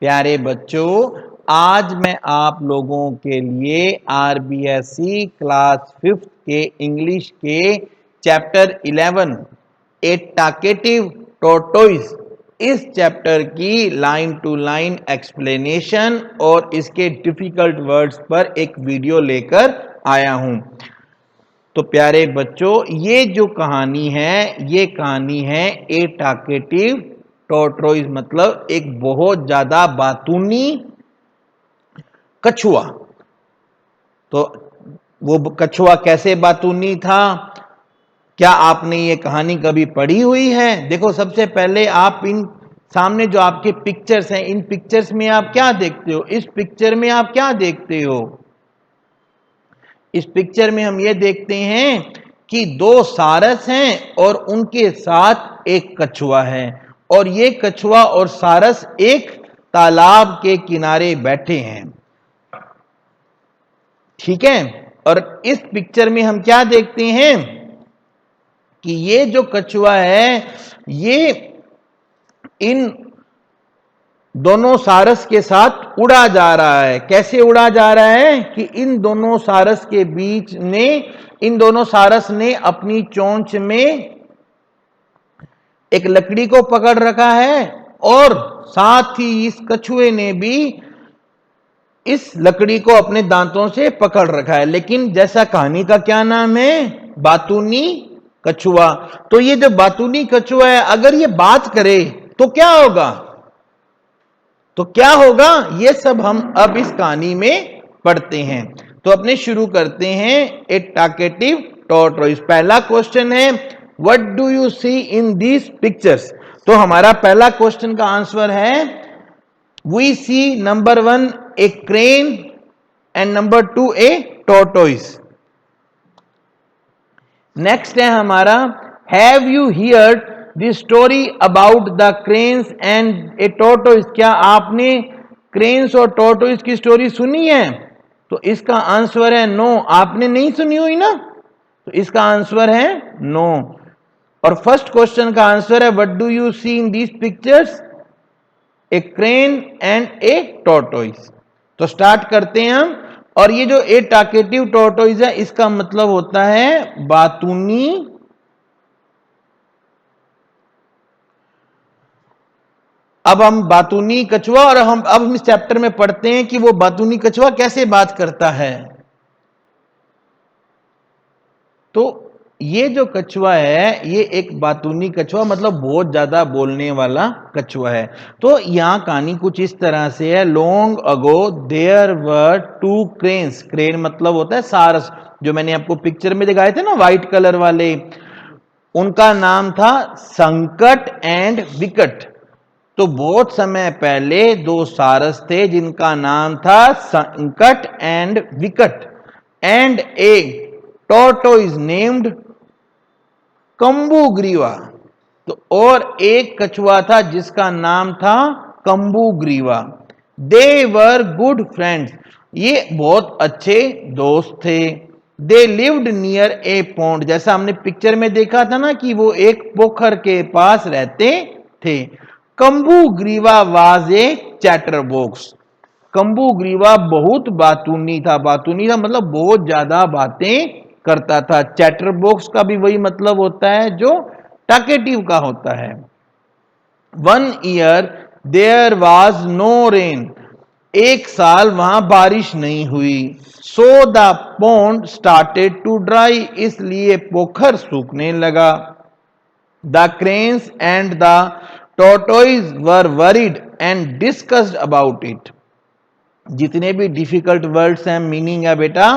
प्यारे बच्चों, आज मैं आप लोगों के लिए आरबीएसई क्लास 5th के इंग्लिश के चैप्टर 11 ए टाकेटिव टोटोइज इस चैप्टर की लाइन टू लाइन एक्सप्लेनेशन और इसके डिफिकल्ट वर्ड्स पर एक वीडियो लेकर आया हूं। तो प्यारे बच्चों, ये जो कहानी है ये कहानी है ए टाकेटिव टोर्टोइज, मतलब एक बहुत ज्यादा बातूनी कछुआ। तो वो कछुआ कैसे बातूनी था, क्या आपने ये कहानी कभी पढ़ी हुई है? देखो, सबसे पहले आप इन सामने जो आपके पिक्चर्स हैं, इन पिक्चर्स में आप क्या देखते हो? इस पिक्चर में आप क्या देखते हो? इस पिक्चर में हम ये देखते हैं कि दो सारस हैं और उनके साथ एक कछुआ है, और ये कछुआ और सारस एक तालाब के किनारे बैठे हैं। ठीक है, और इस पिक्चर में हम क्या देखते हैं कि ये जो कछुआ है ये इन दोनों सारस के साथ उड़ा जा रहा है। कैसे उड़ा जा रहा है कि इन दोनों सारस के बीच में इन दोनों सारस ने अपनी चोंच में एक लकड़ी को पकड़ रखा है, और साथ ही इस कछुए ने भी इस लकड़ी को अपने दांतों से पकड़ रखा है। लेकिन जैसा कहानी का क्या नाम है, बातूनी कछुआ। तो ये जो बातूनी कछुआ है, अगर ये बात करे तो क्या होगा? तो क्या होगा, ये सब हम अब इस कहानी में पढ़ते हैं। तो अपने शुरू करते हैं ए टाकेटिव टॉर्टोइज। पहला क्वेश्चन है, what do you see in these pictures? तो हमारा पहला क्वेश्चन का आंसर है, we see number 1 a crane and number 2 a tortoise. Next है हमारा, have you heard the story about the cranes and a tortoise? क्या आपने क्रेन्स और टोर्टोइज की स्टोरी सुनी है? तो इसका आंसर है नो। आपने नहीं सुनी हुई ना, तो इसका आंसर है नो। और फर्स्ट क्वेश्चन का आंसर है, what do you see in these pictures? A crane and a tortoise. तो स्टार्ट करते हैं हम। और ये जो ए टाकेटिव टोर्टोइज है, इसका मतलब होता है बातूनी अब हम बातूनी कछुआ, और हम इस चैप्टर में पढ़ते हैं कि वो बातूनी कछुआ कैसे बात करता है। तो ये जो कछुआ है ये एक बातूनी कछुआ, मतलब बहुत ज्यादा बोलने वाला कछुआ है। तो यहां कहानी कुछ इस तरह से है, long ago there were two cranes. Crane मतलब होता है सारस, जो मैंने आपको पिक्चर में दिखाए थे ना, व्हाइट कलर वाले। उनका नाम था संकट एंड विकट। तो बहुत समय पहले दो सारस थे जिनका नाम था संकट एंड विकट, एंड ए टॉर्टोइज नेम्ड कंबुग्रीवा। तो और एक कछुआ था जिसका नाम था कंबुग्रीवा। दे वर गुड फ्रेंड्स, ये बहुत अच्छे दोस्त थे। They lived near A pond, जैसा हमने पिक्चर में देखा था ना कि वो एक पोखर के पास रहते थे। कंबुग्रीवा वाज ए चैटरबॉक्स। कंबुग्रीवा बहुत बातूनी था। बातूनी था मतलब बहुत ज्यादा बातें करता था। चैटरबॉक्स का भी वही मतलब होता है जो टॉकेटिव का होता है। 1 year there was no rain, एक साल वहां बारिश नहीं हुई। So the pond started to dry, इसलिए पोखर सूखने लगा। The cranes and the tortoise were worried and discussed about it. जितने भी डिफिकल्ट वर्ड्स हैं, मीनिंग है बेटा,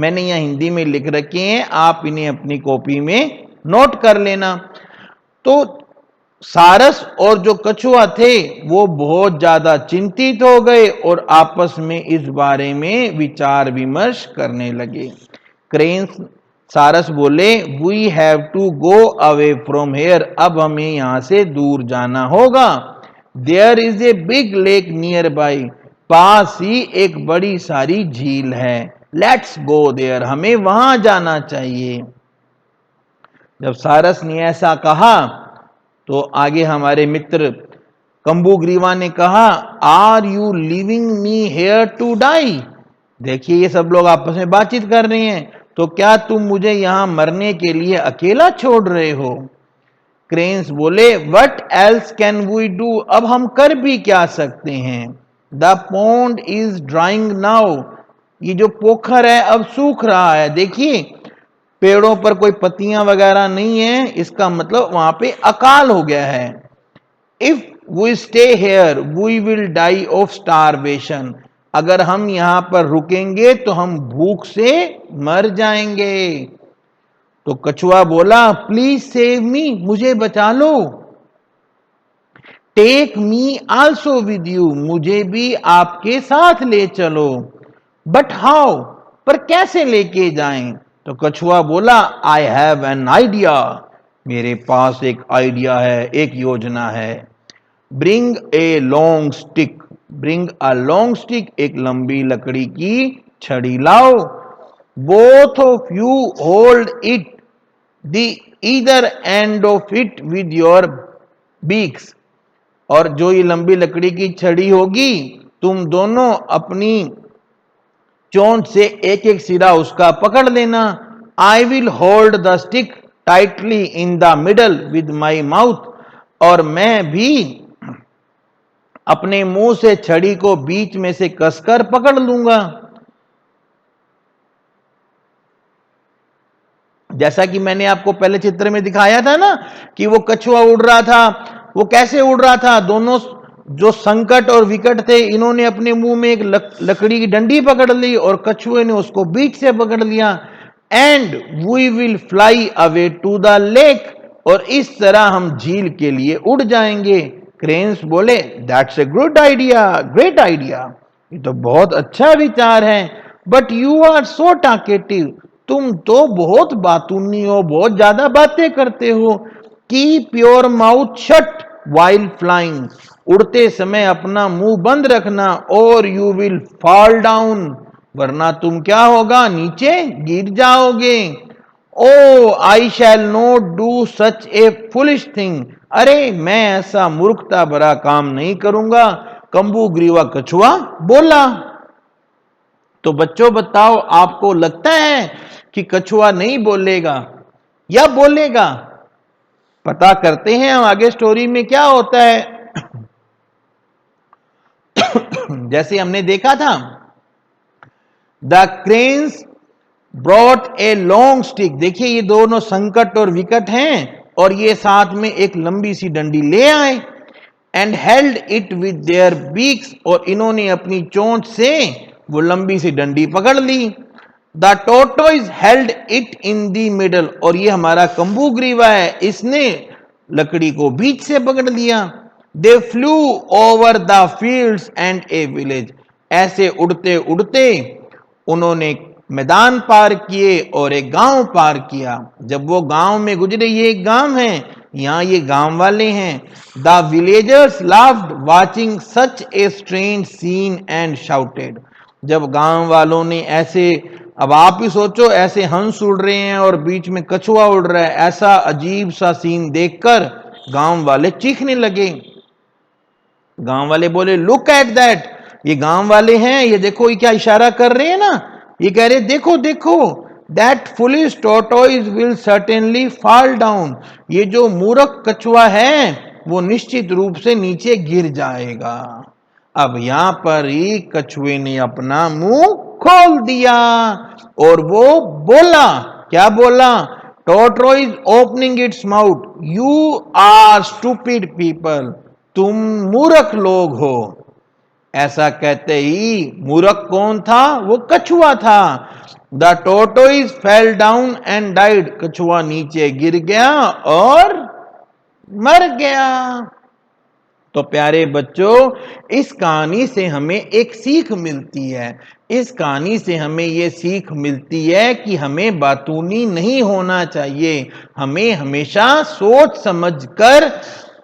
मैंने यहां हिंदी में लिख रखे हैं, आप इन्हें अपनी कॉपी में नोट कर लेना। तो सारस और जो कछुआ थे वो बहुत ज्यादा चिंतित हो गए और आपस में इस बारे में विचार विमर्श करने लगे। क्रेन्स सारस बोले, we have to go away from here, अब हमें यहां से दूर जाना होगा। There is a big lake nearby, पास ही एक बड़ी सारी झील है। लेट्स गो देयर, हमें वहां जाना चाहिए। जब सारस ने ऐसा कहा तो आगे हमारे मित्र कंबुग्रीवा ने कहा, are you living me here to die? देखिए ये सब लोग आपस में बातचीत कर रहे हैं, तो क्या तुम मुझे यहां मरने के लिए अकेला छोड़ रहे हो? क्रेन्स बोले, what else can we do? अब हम कर भी क्या सकते हैं? The pond is drying now, ये जो पोखर है अब सूख रहा है। देखिए पेड़ों पर कोई पत्तियां वगैरह नहीं है, इसका मतलब वहां पे अकाल हो गया है। If we stay here we will die of starvation, अगर हम यहां पर रुकेंगे तो हम भूख से मर जाएंगे। तो कछुआ बोला, प्लीज सेव मी, मुझे बचा लो। Take me also with you, मुझे भी आपके साथ ले चलो। बट हाउ, पर कैसे लेके जाएं? तो कछुआ बोला, आई हैव एन आइडिया, मेरे पास एक आइडिया है, एक योजना है। Bring a long stick, bring a long stick, एक लंबी लकड़ी की छड़ी लाओ। Both of you hold it the either end of it with your beaks, और जो ये लंबी लकड़ी की छड़ी होगी तुम दोनों अपनी चोंच से एक एक सिरा उसका पकड़ लेना। I will hold the stick tightly in the middle with my mouth, और मैं भी अपने मुंह से छड़ी को बीच में से कसकर पकड़ लूंगा। जैसा कि मैंने आपको पहले चित्र में दिखाया था ना कि वो कछुआ उड़ रहा था, वो कैसे उड़ रहा था? दोनों जो संकट और विकट थे, इन्होंने अपने मुंह में एक लकड़ी की डंडी पकड़ ली और कछुए ने उसको बीच से पकड़ लिया। And we will fly away to the lake, और इस तरह हम झील के लिए उड़ जाएंगे। क्रेन्स बोले, that's a good idea, great idea, ये तो बहुत अच्छा विचार है। But you are so talkative, तुम तो बहुत बातूनी हो, बहुत ज्यादा बातें करते हो। Keep your mouth shut while flying, उड़ते समय अपना मुंह बंद रखना, और यू विल फॉल डाउन, वरना तुम क्या होगा, नीचे गिर जाओगे। Oh I shall not do such a foolish thing, अरे मैं ऐसा मूर्खता भरा काम नहीं करूंगा, कंबुग्रीवा कछुआ बोला। तो बच्चों बताओ, आपको लगता है कि कछुआ नहीं बोलेगा या बोलेगा? पता करते हैं हम आगे स्टोरी में क्या होता है। जैसे हमने देखा था, the cranes brought a long stick, देखिए ये दोनों संकट और विकट हैं और ये साथ में एक लंबी सी डंडी ले आए। And held it with their beaks, और इन्होंने अपनी चोंच से वो लंबी सी डंडी पकड़ ली। The tortoise held it in the middle, और ये हमारा कंबुग्रीवा है, इसने लकड़ी को बीच से पकड़ लिया। दे flu over the fields and A village, ऐसे उड़ते उड़ते उन्होंने मैदान पार किए और एक गांव पार किया। जब वो गांव में गुजरे, ये एक गांव है, यहां ये गांव वाले हैं। The villagers laughed watching such a strange scene and shouted, जब गांव वालों ने ऐसे, अब आप ही सोचो, ऐसे हंस उड़ रहे हैं और बीच में कछुआ उड़ रहा है, ऐसा अजीब सा सीन देखकर गांव वाले चीखने लगे। गांव वाले बोले, लुक एट दैट, ये गांव वाले हैं, ये देखो, ये क्या इशारा कर रहे हैं ना, ये कह रहे देखो देखो, that foolish tortoise will certainly fall down, ये जो मूर्ख कछुआ है वो निश्चित रूप से नीचे गिर जाएगा। अब यहां पर ही कछुए ने अपना मुंह खोल दिया और वो बोला, क्या बोला? Tortoise opening its mouth, you are stupid people, तुम मूर्ख लोग हो। ऐसा कहते ही मूर्ख कौन था? वो कछुआ था। The tortoise fell down and died, कछुआ नीचे गिर गया और मर गया। तो प्यारे बच्चों, इस कहानी से हमें एक सीख मिलती है। इस कहानी से हमें ये सीख मिलती है कि हमें बातूनी नहीं होना चाहिए, हमें हमेशा सोच समझकर,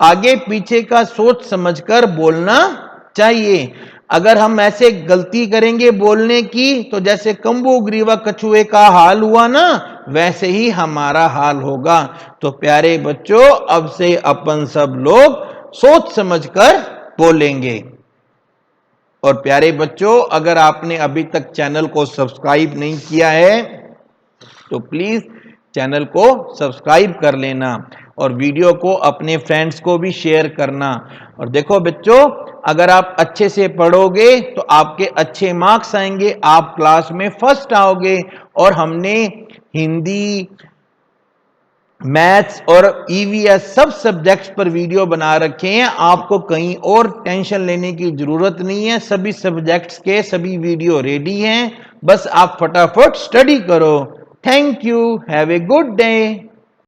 आगे पीछे का सोच समझकर बोलना चाहिए। अगर हम ऐसे गलती करेंगे बोलने की, तो जैसे कंबुग्रीवा कछुए का हाल हुआ ना, वैसे ही हमारा हाल होगा। तो प्यारे बच्चों, अब से अपन सब लोग सोच समझकर बोलेंगे। और प्यारे बच्चों, अगर आपने अभी तक चैनल को सब्सक्राइब नहीं किया है तो प्लीज चैनल को सब्सक्राइब कर लेना और वीडियो को अपने फ्रेंड्स को भी शेयर करना। और देखो बच्चों, अगर आप अच्छे से पढ़ोगे तो आपके अच्छे मार्क्स आएंगे, आप क्लास में फर्स्ट आओगे। और हमने हिंदी, मैथ्स और ईवीएस सब सब्जेक्ट्स पर वीडियो बना रखे हैं। आपको कहीं और टेंशन लेने की जरूरत नहीं है, सभी सब्जेक्ट्स के सभी वीडियो रेडी हैं, बस आप फटाफट स्टडी करो। Thank you, have a good day.